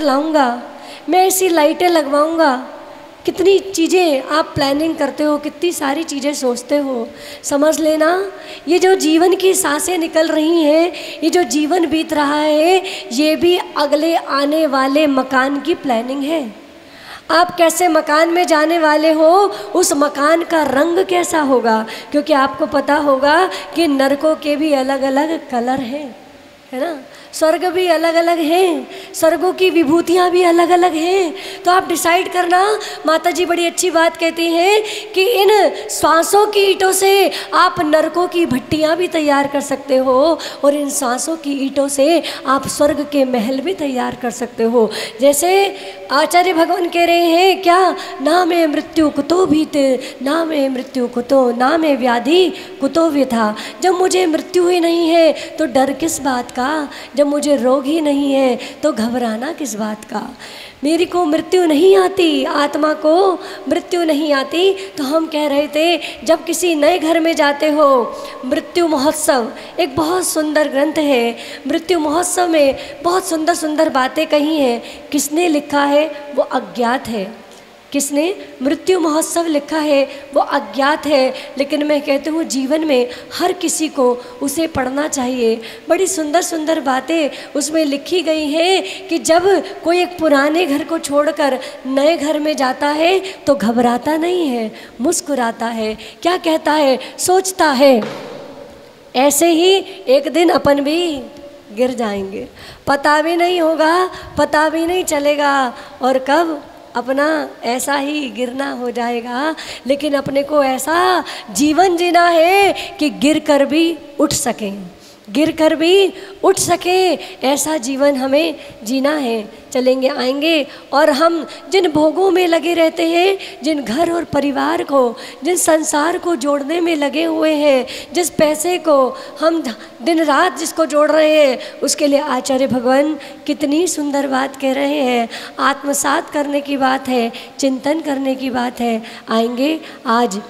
Sensor लाऊंगा, मैं ऐसी लाइटें लगवाऊंगा। कितनी चीज़ें आप प्लानिंग करते हो, कितनी सारी चीज़ें सोचते हो। समझ लेना, ये जो जीवन की सांसें निकल रही हैं, ये जो जीवन बीत रहा है, ये भी अगले आने वाले मकान की प्लानिंग है। आप कैसे मकान में जाने वाले हो, उस मकान का रंग कैसा होगा, क्योंकि आपको पता होगा कि नरकों के भी अलग अलग कलर हैं, है ना। स्वर्ग भी अलग अलग हैं, स्वर्गों की विभूतियाँ भी अलग अलग हैं। तो आप डिसाइड करना। माता जी बड़ी अच्छी बात कहती हैं कि इन सांसों की ईंटों से आप नरकों की भट्टियाँ भी तैयार कर सकते हो, और इन सांसों की ईंटों से आप स्वर्ग के महल भी तैयार कर सकते हो। जैसे आचार्य भगवान कह रहे हैं क्या, ना में मृत्यु कुतो भीत, ना में मृत्यु कुतो, ना में व्याधि कुतो व्यथा। जब मुझे मृत्यु ही नहीं है तो डर किस बात का, जब मुझे रोग ही नहीं है तो घबराना किस बात का। मेरी को मृत्यु नहीं आती, आत्मा को मृत्यु नहीं आती। तो हम कह रहे थे जब किसी नए घर में जाते हो, मृत्यु महोत्सव एक बहुत सुंदर ग्रंथ है। मृत्यु महोत्सव में बहुत सुंदर सुंदर बातें कही हैं। किसने लिखा है वो अज्ञात है, किसने मृत्यु महोत्सव लिखा है वो अज्ञात है। लेकिन मैं कहती हूँ जीवन में हर किसी को उसे पढ़ना चाहिए। बड़ी सुंदर सुंदर बातें उसमें लिखी गई हैं कि जब कोई एक पुराने घर को छोड़कर नए घर में जाता है तो घबराता नहीं है, मुस्कुराता है। क्या कहता है, सोचता है ऐसे ही एक दिन अपन भी गिर जाएंगे, पता भी नहीं होगा, पता भी नहीं चलेगा, और कब अपना ऐसा ही गिरना हो जाएगा। लेकिन अपने को ऐसा जीवन जीना है कि गिर कर भी उठ सकें, गिर कर भी उठ सके, ऐसा जीवन हमें जीना है। चलेंगे आएंगे, और हम जिन भोगों में लगे रहते हैं, जिन घर और परिवार को, जिन संसार को जोड़ने में लगे हुए हैं, जिस पैसे को हम दिन रात जिसको जोड़ रहे हैं, उसके लिए आचार्य भगवान कितनी सुंदर बात कह रहे हैं। आत्मसात करने की बात है, चिंतन करने की बात है। आएंगे आज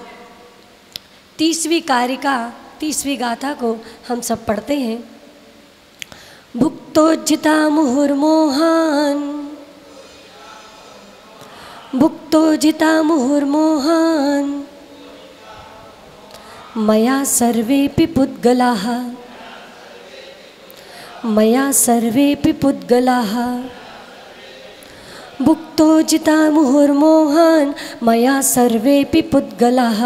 30वीं कारिका, 30वीं गाथा को हम सब पढ़ते हैं। भुक्तोज्जिता मुहुर्मोहान, भुक्तोज्जिता मुहुर्मोहान, मया सर्वेपि पुद्गलाः, मया सर्वेपि पुद्गलाः, भुक्तोज्जिता मुहुर्मोहान, मया सर्वेपि पुद्गलाः।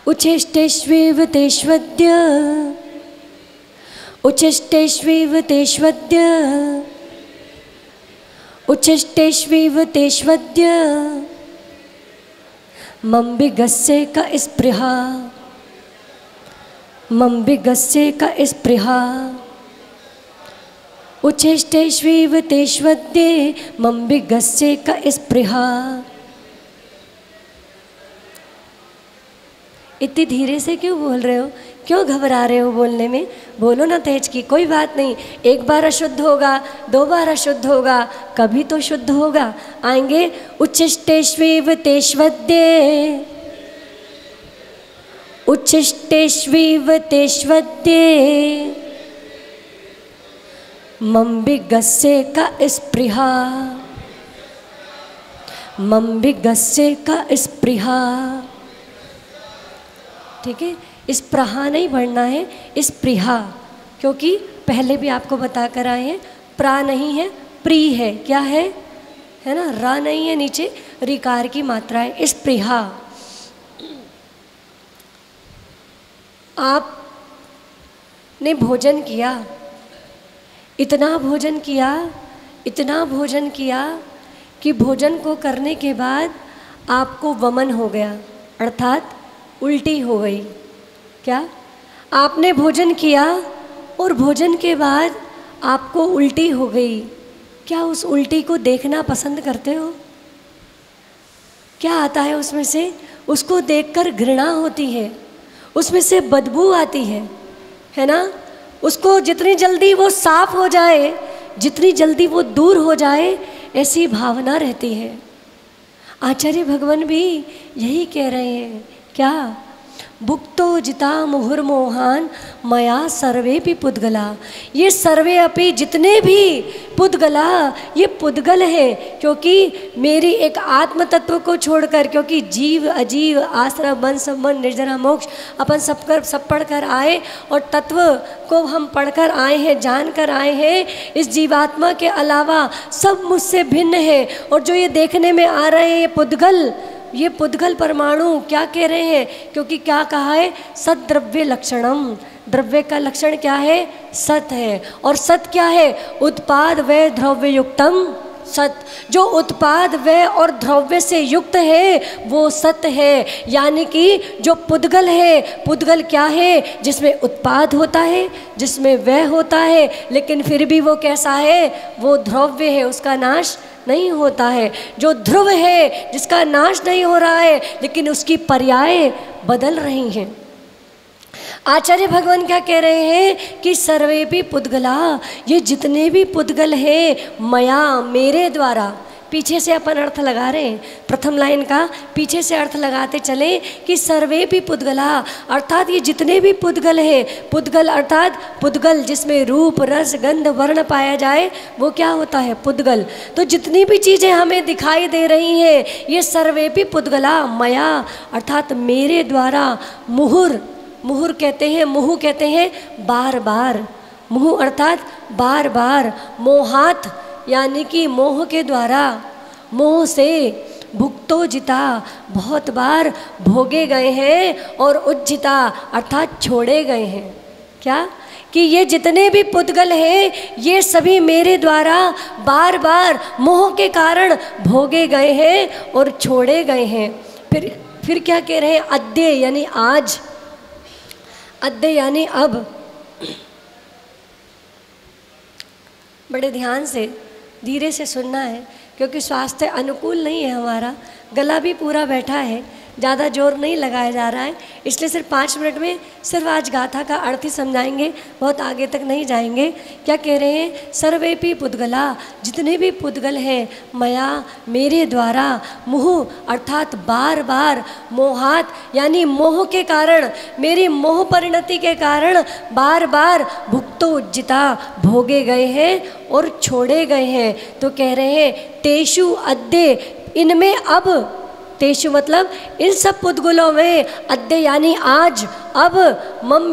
उच्छिष्टेष्वेव तेष्वद्य, उच्छिष्टेष्वेव तेष्वद्य, उच्छिष्टेष्वेव तेष्वद्य, मम विगस्य का स्पृहा, मम विगस्य का स्पृहा, उच्छिष्टेष्वेव तेष्वद्य, मम विगस्य का स्पृहा। इतनी धीरे से क्यों बोल रहे हो, क्यों घबरा रहे हो बोलने में? बोलो ना तेज की, कोई बात नहीं। एक बार अशुद्ध होगा, 2 बार अशुद्ध होगा, कभी तो शुद्ध होगा। आएंगे उच्छिष्टेष्वेव तेष्वद्य, उच्छिष्टेष्वेव तेष्वद्य, मम विगस्य का स्पृहा, मम विगस्य का स्पृहा। ठीक है, इस प्रहा नहीं बढ़ना है, इस प्रिहा, क्योंकि पहले भी आपको बता कर आए हैं, प्रा नहीं है, प्री है। क्या है ना, रा नहीं है, नीचे रिकार की मात्रा है। इस प्रिहा आपने भोजन किया, इतना भोजन किया, इतना भोजन किया कि भोजन को करने के बाद आपको वमन हो गया, अर्थात उल्टी हो गई। क्या? आपने भोजन किया और भोजन के बाद आपको उल्टी हो गई। क्या उस उल्टी को देखना पसंद करते हो? क्या आता है उसमें से? उसको देखकर घृणा होती है, उसमें से बदबू आती है ना। उसको जितनी जल्दी वो साफ हो जाए, जितनी जल्दी वो दूर हो जाए, ऐसी भावना रहती है। आचार्य भगवान भी यही कह रहे हैं। क्या? भुक्तो जिता मुहुर्मोहान मया सर्वे भी पुद्गला। ये सर्वे अपि जितने भी पुद्गला, ये पुद्गल है क्योंकि मेरी एक आत्म तत्व को छोड़कर, क्योंकि जीव अजीव आश्रम बन संबंध निर्जरा मोक्ष अपन सब पढ़कर आए और तत्व को हम पढ़कर आए हैं, जान कर आए हैं। इस जीवात्मा के अलावा सब मुझसे भिन्न है और जो ये देखने में आ रहे हैं ये पुद्गल परमाणु क्या कह रहे हैं, क्योंकि क्या कहा है, सद्द्रव्य लक्षणम। द्रव्य का लक्षण क्या है, सत है। और सत क्या है, उत्पाद व द्रव्य युक्तम सत। जो उत्पाद व और द्रव्य से युक्त है वो सत है। यानी कि जो पुद्गल है, पुद्गल क्या है, जिसमें उत्पाद होता है, जिसमें वह होता है, लेकिन फिर भी वो कैसा है, वो द्रव्य है, उसका नाश नहीं होता है। जो ध्रुव है, जिसका नाश नहीं हो रहा है, लेकिन उसकी पर्याय बदल रही हैं। आचार्य भगवान क्या कह रहे हैं कि सर्वे भी पुद्गला, ये जितने भी पुद्गल हैं मया, मेरे द्वारा। पीछे से अपन अर्थ लगा रहे हैं, प्रथम लाइन का पीछे से अर्थ लगाते चले कि सर्वे भी पुद्गला, अर्थात ये जितने भी पुद्गल हैं, पुद्गल अर्थात पुद्गल जिसमें रूप रस गंध वर्ण पाया जाए वो क्या होता है, पुद्गल। तो जितनी भी चीज़ें हमें दिखाई दे रही हैं ये सर्वे भी पुद्गला मया, अर्थात मेरे द्वारा। मुहुर कहते हैं, मुहु कहते हैं बार बार, मुहु अर्थात बार बार। मोहात यानी कि मोह के द्वारा, मोह से भुक्तो जिता, बहुत बार भोगे गए हैं, और उज्जिता अर्थात छोड़े गए हैं। क्या कि ये जितने भी पुद्गल हैं ये सभी मेरे द्वारा बार बार मोह के कारण भोगे गए हैं और छोड़े गए हैं। फिर क्या कह रहे हैं, अद्य यानी आज, अद्य यानी अब। बड़े ध्यान से धीरे से सुनना है क्योंकि स्वास्थ्य अनुकूल नहीं है हमारा, गला भी पूरा बैठा है, ज़्यादा जोर नहीं लगाया जा रहा है, इसलिए सिर्फ 5 मिनट में सिर्फ आज गाथा का अर्थ ही समझाएंगे, बहुत आगे तक नहीं जाएंगे। क्या कह रहे हैं, सर्वेपि पुद्गला, जितने भी पुद्गल हैं मया, मेरे द्वारा। मुहु अर्थात बार बार, मोहात यानी मोह के कारण, मेरी मोह परिणति के कारण बार बार भुक्तो उज्जिता, भोगे गए हैं और छोड़े गए हैं। तो कह रहे हैं तेषु अद्य, इनमें अब, तेषु मतलब इन सब पुद्गलों में, अद्य यानी आज, अब, मम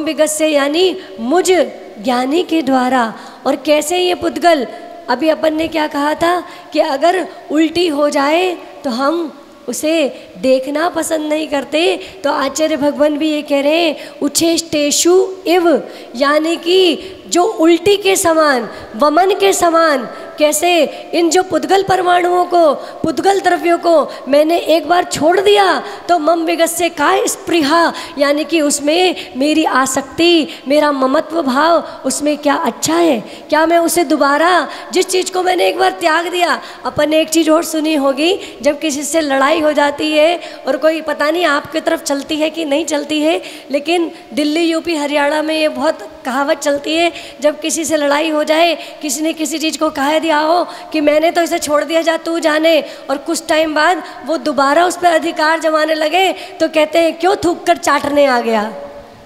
विगस्य यानी मुझ ज्ञानी के द्वारा। और कैसे ये पुद्गल, अभी अपन ने क्या कहा था कि अगर उल्टी हो जाए तो हम उसे देखना पसंद नहीं करते, तो आचार्य भगवान भी ये कह रहे हैं उच्छेष्टेषु इव, यानी कि जो उल्टी के समान, वमन के समान। कैसे, इन जो पुद्गल परमाणुओं को, पुद्गल द्रव्यों को मैंने एक बार छोड़ दिया तो मम विगस्य का स्पृहा, यानी कि उसमें मेरी आसक्ति, मेरा ममत्व भाव, उसमें क्या अच्छा है, क्या मैं उसे दोबारा, जिस चीज़ को मैंने एक बार त्याग दिया। अपन ने एक चीज़ और सुनी होगी, जब किसी से लड़ाई हो जाती है और कोई पता नहीं आपकी तरफ चलती है कि नहीं चलती है, लेकिन दिल्ली यूपी हरियाणा में ये बहुत कहावत चलती है, जब किसी से लड़ाई हो जाए, किसी ने किसी चीज़ को कह दिया हो कि मैंने तो इसे छोड़ दिया, जा तू जाने, और कुछ टाइम बाद वो दोबारा उस पर अधिकार जमाने लगे तो कहते हैं क्यों थूक कर चाटने आ गया।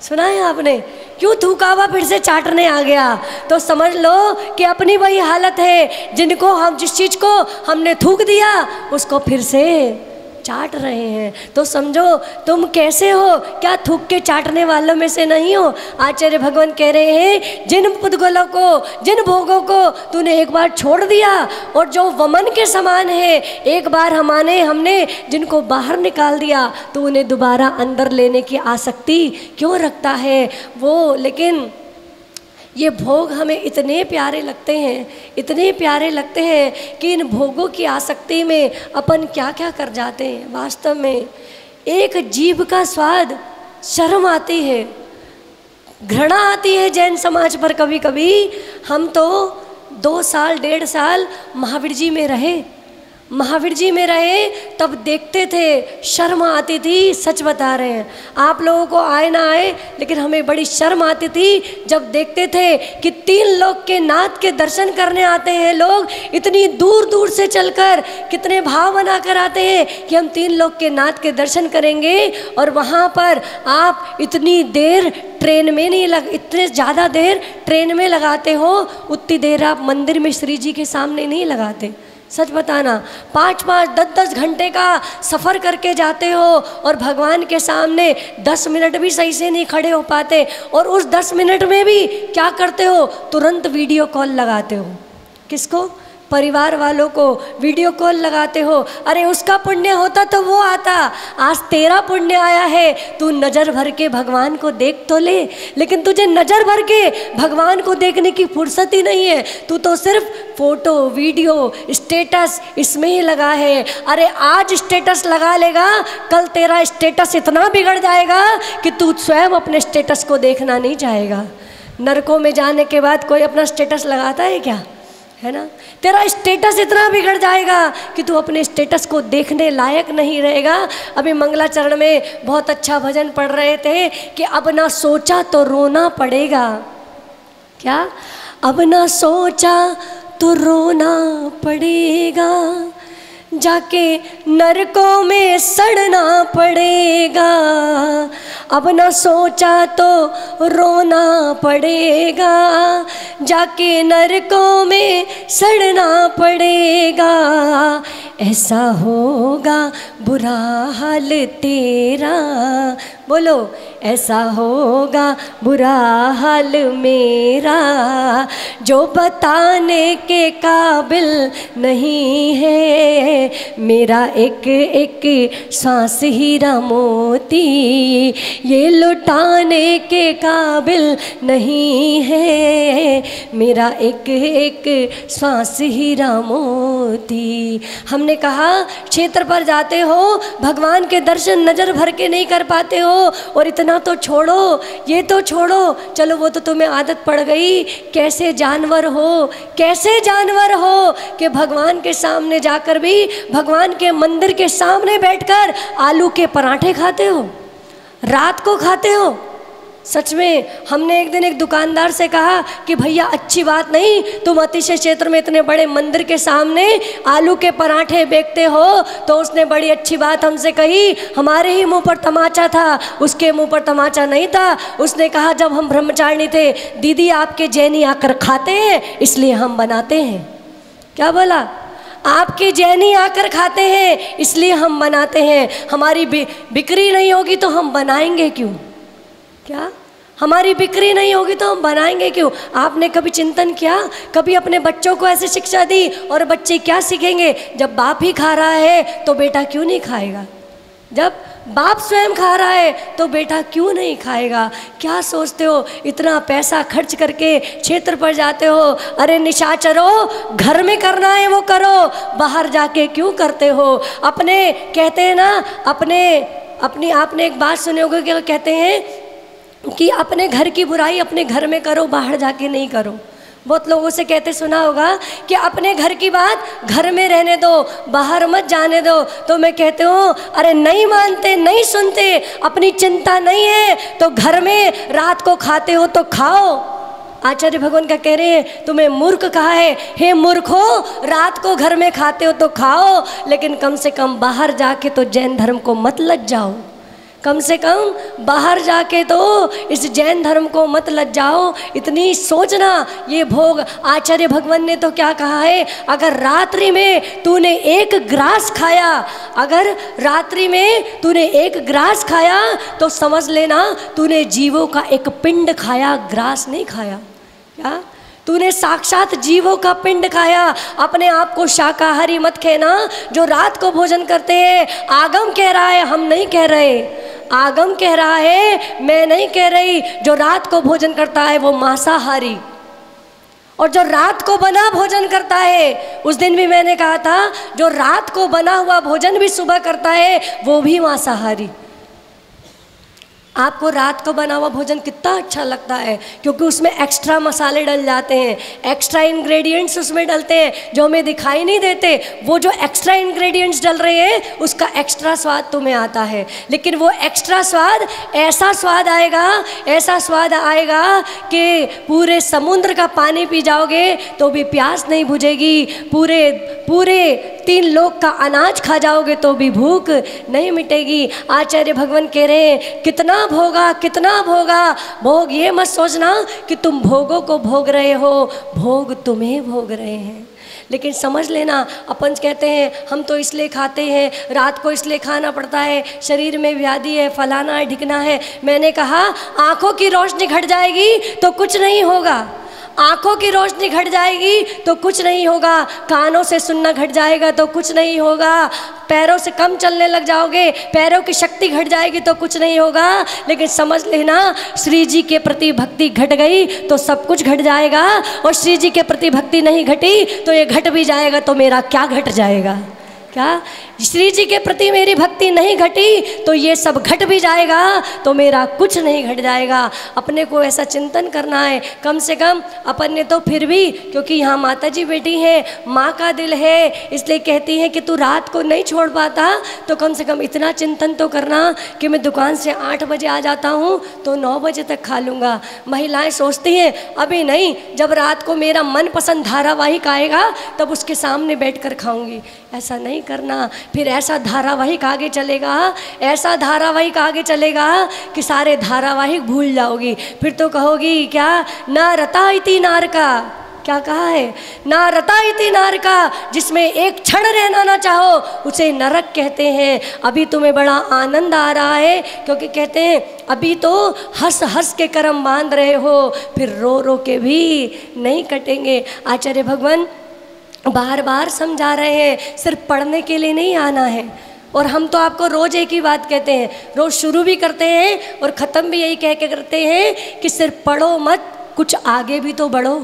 सुना है आपने, क्यों थूका हुआ फिर से चाटने आ गया। तो समझ लो कि अपनी वही हालत है, जिनको हम, जिस चीज़ को हमने थूक दिया उसको फिर से चाट रहे हैं। तो समझो तुम कैसे हो, क्या थूक के चाटने वालों में से नहीं हो। आचार्य भगवान कह रहे हैं जिन पुद्गलों को, जिन भोगों को तूने एक बार छोड़ दिया और जो वमन के समान है, एक बार हमने जिनको बाहर निकाल दिया तो उन्हें दोबारा अंदर लेने की आसक्ति क्यों रखता है वो। लेकिन ये भोग हमें इतने प्यारे लगते हैं, इतने प्यारे लगते हैं कि इन भोगों की आसक्ति में अपन क्या क्या कर जाते हैं। वास्तव में एक जीभ का स्वाद, शर्म आती है, घृणा आती है जैन समाज पर। कभी कभी हम तो 2 साल 1.5 साल महावीर जी में रहे, महावीर जी में रहे तब देखते थे, शर्म आती थी। सच बता रहे हैं, आप लोगों को आए ना आए, लेकिन हमें बड़ी शर्म आती थी जब देखते थे कि 3 लोक के नाथ के दर्शन करने आते हैं लोग, इतनी दूर दूर से चलकर कितने भाव बना कर आते हैं कि हम 3 लोक के नाथ के दर्शन करेंगे। और वहाँ पर आप इतनी देर ट्रेन में नहीं इतने ज़्यादा देर ट्रेन में लगाते हो, उतनी देर आप मंदिर में श्री जी के सामने नहीं लगाते। सच बताना, 5-5, 10-10 घंटे का सफ़र करके जाते हो और भगवान के सामने 10 मिनट भी सही से नहीं खड़े हो पाते। और उस 10 मिनट में भी क्या करते हो, तुरंत वीडियो कॉल लगाते हो। किसको? परिवार वालों को वीडियो कॉल लगाते हो। अरे उसका पुण्य होता तो वो आता, आज तेरा पुण्य आया है, तू नज़र भर के भगवान को देख तो ले। लेकिन तुझे नज़र भर के भगवान को देखने की फुर्सत ही नहीं है, तू तो सिर्फ फोटो, वीडियो, स्टेटस इसमें ही लगा है। अरे आज स्टेटस लगा लेगा, कल तेरा स्टेटस इतना बिगड़ जाएगा कि तू स्वयं अपने स्टेटस को देखना नहीं चाहेगा। नरकों में जाने के बाद कोई अपना स्टेटस लगाता है क्या? है ना? तेरा स्टेटस इतना बिगड़ जाएगा कि तू अपने स्टेटस को देखने लायक नहीं रहेगा। अभी मंगलाचरण में बहुत अच्छा भजन पढ़ रहे थे कि अब ना सोचा तो रोना पड़ेगा। क्या? अब ना सोचा तो रोना पड़ेगा, जाके नरकों में सड़ना पड़ेगा। अब न सोचा तो रोना पड़ेगा, जाके नरकों में सड़ना पड़ेगा। ऐसा होगा बुरा हाल तेरा, बोलो ऐसा होगा बुरा हाल मेरा, जो बताने के काबिल नहीं है। मेरा एक एक सांस हीरा मोती, ये लुटाने के काबिल नहीं है। मेरा एक एक सांस हीरा मोती। हमने कहा क्षेत्र पर जाते हो, भगवान के दर्शन नज़र भर के नहीं कर पाते हो, और इतना तो छोड़ो, ये तो छोड़ो, चलो वो तो तुम्हें आदत पड़ गई। कैसे जानवर हो, कैसे जानवर हो कि भगवान के सामने जाकर भी, भगवान के मंदिर के सामने बैठकर आलू के पराठे खाते हो, रात को खाते हो। सच में हमने एक दिन एक दुकानदार से कहा कि भैया अच्छी बात नहीं, तुम अतिशय क्षेत्र में इतने बड़े मंदिर के सामने आलू के पराठे बेचते हो। तो उसने बड़ी अच्छी बात हमसे कही, हमारे ही मुंह पर तमाचा था, उसके मुंह पर तमाचा नहीं था। उसने कहा जब हम ब्रह्मचारिणी थे, दीदी आपके जैनी आकर खाते हैं इसलिए हम बनाते हैं। क्या बोला? आपके जैनी आकर खाते हैं इसलिए हम बनाते हैं। हमारी बिक्री नहीं होगी तो हम बनाएंगे क्यों? क्या? हमारी बिक्री नहीं होगी तो हम बनाएंगे क्यों? आपने कभी चिंतन किया? कभी अपने बच्चों को ऐसे शिक्षा दी? और बच्चे क्या सीखेंगे? जब बाप ही खा रहा है तो बेटा क्यों नहीं खाएगा? जब बाप स्वयं खा रहा है तो बेटा क्यों नहीं खाएगा? क्या सोचते हो? इतना पैसा खर्च करके क्षेत्र पर जाते हो। अरे निशाचरो, घर में करना है वो करो, बाहर जाके क्यों करते हो? अपने कहते हैं ना, अपनी आपने एक बात सुने होगी कि कहते हैं कि अपने घर की बुराई अपने घर में करो, बाहर जाके नहीं करो। बहुत लोगों से कहते सुना होगा कि अपने घर की बात घर में रहने दो, बाहर मत जाने दो। तो मैं कहते हूँ अरे नहीं मानते, नहीं सुनते, अपनी चिंता नहीं है तो घर में रात को खाते हो तो खाओ। आचार्य भगवान का कह रहे हैं तुम्हें मूर्ख कहा है, हे मूर्खो, रात को घर में खाते हो तो खाओ, लेकिन कम से कम बाहर जाके तो जैन धर्म को मत लज जाओ। कम से कम बाहर जाके तो इस जैन धर्म को मत लज जाओ। इतनी सोचना, ये भोग। आचार्य भगवान ने तो क्या कहा है, अगर रात्रि में तूने एक ग्रास खाया, अगर रात्रि में तूने एक ग्रास खाया तो समझ लेना तूने जीवों का एक पिंड खाया, ग्रास नहीं खाया। क्या? तूने साक्षात जीवों का पिंड खाया। अपने आप को शाकाहारी मत कहना जो रात को भोजन करते हैं। आगम कह रहा है, हम नहीं कह रहे। आगम कह रहा है, मैं नहीं कह रही। जो रात को भोजन करता है वो मांसाहारी, और जो रात को बना भोजन करता है, उस दिन भी मैंने कहा था, जो रात को बना हुआ भोजन भी सुबह करता है वो भी मांसाहारी। आपको रात को बना हुआ भोजन कितना अच्छा लगता है, क्योंकि उसमें एक्स्ट्रा मसाले डल जाते हैं, एक्स्ट्रा इंग्रेडिएंट्स उसमें डलते हैं जो हमें दिखाई नहीं देते। वो जो एक्स्ट्रा इंग्रेडिएंट्स डल रहे हैं उसका एक्स्ट्रा स्वाद तुम्हें आता है, लेकिन वो एक्स्ट्रा स्वाद ऐसा स्वाद आएगा, ऐसा स्वाद आएगा कि पूरे समुद्र का पानी पी जाओगे तो भी प्यास नहीं बुझेगी, पूरे 3 लोक का अनाज खा जाओगे तो भी भूख नहीं मिटेगी। आचार्य भगवान कह रहे हैं कितना भोगा, कितना भोगा। भोग ये मत सोचना कि तुम भोगों को भोग रहे हो, भोग तुम्हें भोग रहे हैं। लेकिन समझ लेना, अपन कहते हैं हम तो इसलिए खाते हैं, रात को इसलिए खाना पड़ता है, शरीर में व्याधि है, फलाना है, ढिकना है। मैंने कहा आँखों की रोशनी घट जाएगी तो कुछ नहीं होगा, आँखों की रोशनी घट जाएगी तो कुछ नहीं होगा, कानों से सुनना घट जाएगा तो कुछ नहीं होगा, पैरों से कम चलने लग जाओगे, पैरों की शक्ति घट जाएगी तो कुछ नहीं होगा। लेकिन समझ लेना, श्री जी के प्रति भक्ति घट गई तो सब कुछ घट जाएगा, और श्री जी के प्रति भक्ति नहीं घटी तो ये घट भी जाएगा तो मेरा क्या घट जाएगा। क्या श्री जी के प्रति मेरी भक्ति नहीं घटी तो ये सब घट भी जाएगा तो मेरा कुछ नहीं घट जाएगा। अपने को ऐसा चिंतन करना है। कम से कम अपन ने तो फिर भी, क्योंकि यहाँ माता जी बैठी हैं, माँ का दिल है, इसलिए कहती हैं कि तू रात को नहीं छोड़ पाता तो कम से कम इतना चिंतन तो करना कि मैं दुकान से 8 बजे आ जाता हूँ तो 9 बजे तक खा लूँगा। महिलाएँ सोचती हैं अभी नहीं, जब रात को मेरा मनपसंद धारावाहिक आएगा तब उसके सामने बैठ कर खाऊँगी। ऐसा नहीं करना, फिर ऐसा धारावाहिक आगे चलेगा, ऐसा धारावाहिक आगे चलेगा कि सारे धारावाहिक भूल जाओगी। फिर तो कहोगी क्या, ना रता इति नार का, क्या कहा है, ना रता इति नार का, जिसमें एक क्षण रहना ना चाहो उसे नरक कहते हैं। अभी तुम्हें बड़ा आनंद आ रहा है क्योंकि कहते हैं अभी तो हंस हंस के कर्म बांध रहे हो, फिर रो रो के भी नहीं कटेंगे। आचार्य भगवान बार बार समझा रहे हैं, सिर्फ पढ़ने के लिए नहीं आना है। और हम तो आपको रोज़ एक ही बात कहते हैं, रोज़ शुरू भी करते हैं और ख़त्म भी यही कह के करते हैं कि सिर्फ पढ़ो मत, कुछ आगे भी तो बढ़ो।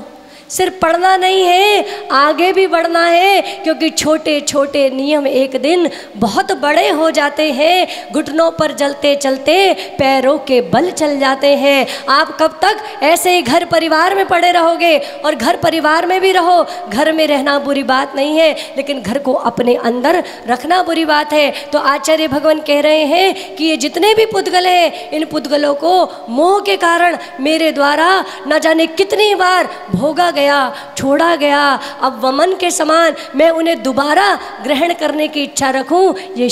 सिर्फ पढ़ना नहीं है, आगे भी बढ़ना है, क्योंकि छोटे छोटे नियम एक दिन बहुत बड़े हो जाते हैं। घुटनों पर चलते चलते पैरों के बल चल जाते हैं। आप कब तक ऐसे ही घर परिवार में पड़े रहोगे? और घर परिवार में भी रहो, घर में रहना बुरी बात नहीं है, लेकिन घर को अपने अंदर रखना बुरी बात है। तो आचार्य भगवान कह रहे हैं कि ये जितने भी पुद्गल हैं, इन पुद्गलों को मोह के कारण मेरे द्वारा न जाने कितनी बार भोगा गया, छोड़ा गया। अब वमन के समान मैं उन्हें दोबारा ग्रहण करने की इच्छा रखूं, ये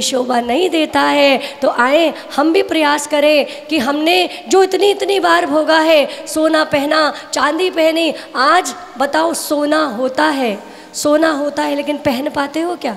शोभा नहीं देता है। तो आए हम भी प्रयास करें कि हमने जो इतनी इतनी बार भोगा है, सोना पहना, चांदी पहनी, आज बताओ सोना होता है लेकिन पहन पाते हो क्या?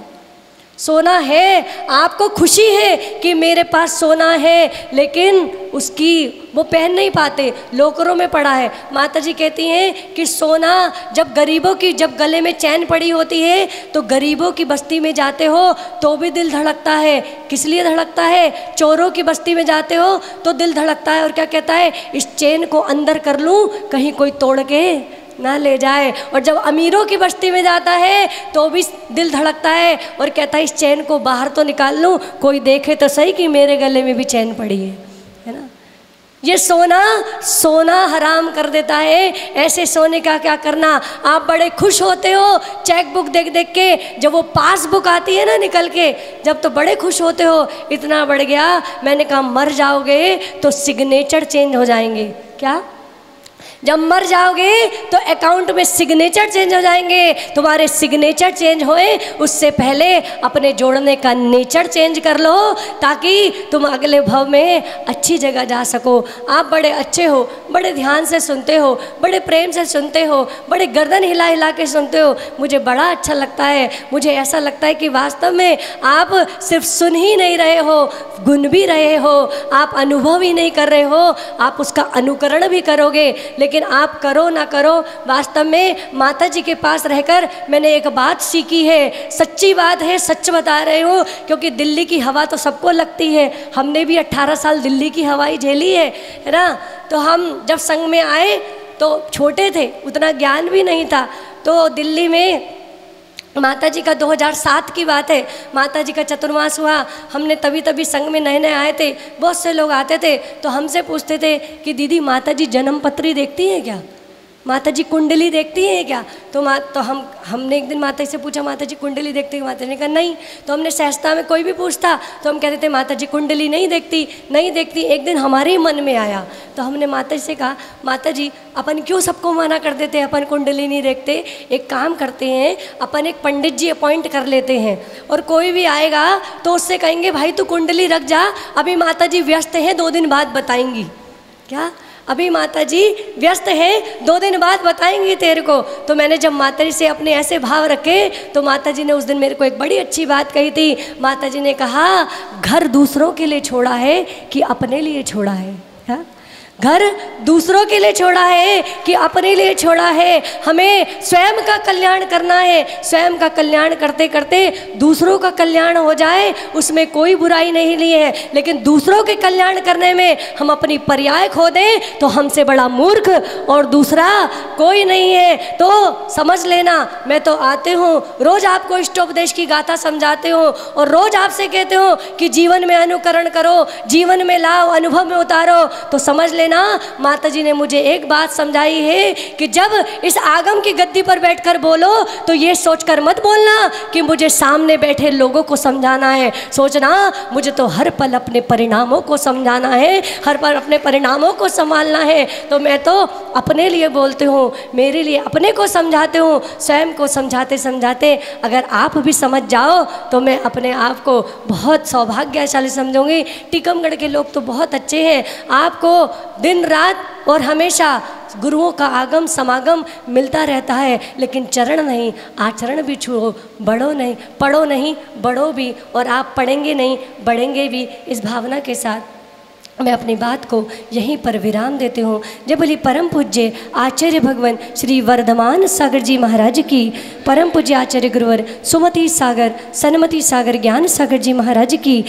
सोना है, आपको खुशी है कि मेरे पास सोना है, लेकिन उसकी वो पहन नहीं पाते, लोकरों में पड़ा है। माता जी कहती हैं कि सोना जब गरीबों की, जब गले में चैन पड़ी होती है तो गरीबों की बस्ती में जाते हो तो भी दिल धड़कता है। किस लिए धड़कता है? चोरों की बस्ती में जाते हो तो दिल धड़कता है, और क्या कहता है, इस चैन को अंदर कर लूँ, कहीं कोई तोड़ के ना ले जाए। और जब अमीरों की बस्ती में जाता है तो भी दिल धड़कता है और कहता है इस चैन को बाहर तो निकाल लूँ, कोई देखे तो सही कि मेरे गले में भी चैन पड़ी है ना। ये सोना हराम कर देता है। ऐसे सोने का क्या करना? आप बड़े खुश होते हो चेक बुक देख देख के, जब वो पासबुक आती है ना निकल के, जब तो बड़े खुश होते हो, इतना बढ़ गया। मैंने कहा मर जाओगे तो सिग्नेचर चेंज हो जाएंगे। क्या? जब मर जाओगे तो अकाउंट में सिग्नेचर चेंज हो जाएंगे। तुम्हारे सिग्नेचर चेंज होए उससे पहले अपने जोड़ने का नेचर चेंज कर लो, ताकि तुम अगले भव में अच्छी जगह जा सको। आप बड़े अच्छे हो, बड़े ध्यान से सुनते हो, बड़े प्रेम से सुनते हो, बड़े गर्दन हिला हिला के सुनते हो, मुझे बड़ा अच्छा लगता है। मुझे ऐसा लगता है कि वास्तव में आप सिर्फ सुन ही नहीं रहे हो, गुन भी रहे हो, आप अनुभव ही नहीं कर रहे हो, आप उसका अनुकरण भी करोगे। लेकिन आप करो ना करो, वास्तव में माता जी के पास रहकर मैंने एक बात सीखी है, सच्ची बात है, सच बता रहे हो, क्योंकि दिल्ली की हवा तो सबको लगती है। हमने भी 18 साल दिल्ली की हवाई झेली है ना। तो हम जब संघ में आए तो छोटे थे, उतना ज्ञान भी नहीं था। तो दिल्ली में माता जी का 2007 की बात है, माता जी का चतुर्मास हुआ। हमने तभी संघ में नए नए आए थे, बहुत से लोग आते थे तो हमसे पूछते थे कि दीदी माता जी जन्म पत्री देखती हैं क्या, माता जी कुंडली देखती हैं क्या। तो हमने एक दिन माता जी से पूछा, माता जी कुंडली देखती है? माता जी ने कहा नहीं। तो हमने सहजता में कोई भी पूछता तो हम कहते थे माता जी कुंडली नहीं देखती, नहीं देखती। एक दिन हमारे ही मन में आया तो हमने माता जी से कहा, माता जी अपन क्यों सबको मना कर देते हैं, अपन कुंडली नहीं देखते, एक काम करते हैं, अपन एक पंडित जी अपॉइंट कर लेते हैं और कोई भी आएगा तो उससे कहेंगे भाई तू कुंडली रख जा, अभी माता जी व्यस्त हैं, 2 दिन बाद बताएंगी। क्या? अभी माता जी व्यस्त हैं, 2 दिन बाद बताएंगी तेरे को। तो मैंने जब माता जी से अपने ऐसे भाव रखे तो माता जी ने उस दिन मेरे को एक बड़ी अच्छी बात कही थी। माता जी ने कहा, घर दूसरों के लिए छोड़ा है कि अपने लिए छोड़ा है? हा? घर दूसरों के लिए छोड़ा है कि अपने लिए छोड़ा है? हमें स्वयं का कल्याण करना है। स्वयं का कल्याण करते करते दूसरों का कल्याण हो जाए उसमें कोई बुराई नहीं ली है, लेकिन दूसरों के कल्याण करने में हम अपनी पर्याय खो दें तो हमसे बड़ा मूर्ख और दूसरा कोई नहीं है। तो समझ लेना, मैं तो आते हूँ रोज़ आपको इष्टोपदेश की गाथा समझाते हो और रोज़ आपसे कहते हो कि जीवन में अनुकरण करो, जीवन में लाओ, अनुभव में उतारो। तो समझ लेना माता जी ने मुझे एक बात समझाई है कि जब इस आगम की गद्दी पर बैठकर बोलो तो ये सोचकर मत बोलना कि मुझे सामने बैठे लोगों को समझाना है। सोचना मुझे तो हर पल अपने परिणामों को समझाना है, हर पल अपने परिणामों को संभालना है। तो मैं तो अपने लिए बोलती हूँ, मेरे लिए अपने को समझाते हूँ। स्वयं को समझाते समझाते अगर आप भी समझ जाओ तो मैं अपने आप को बहुत सौभाग्यशाली समझूंगी। टीकमगढ़ के लोग तो बहुत अच्छे हैं, आपको दिन रात और हमेशा गुरुओं का आगम समागम मिलता रहता है, लेकिन चरण नहीं, आचरण भी छुओ, बढ़ो नहीं, पढ़ो नहीं, बढ़ो भी, और आप पढ़ेंगे नहीं, बढ़ेंगे भी। इस भावना के साथ मैं अपनी बात को यहीं पर विराम देती हूँ। जय बोली परम पूज्य आचार्य भगवान श्री वर्धमान सागर जी महाराज की, परम पूज्य आचार्य गुरुवर सुमति सागर सन्मति सागर ज्ञान सागर जी महाराज की।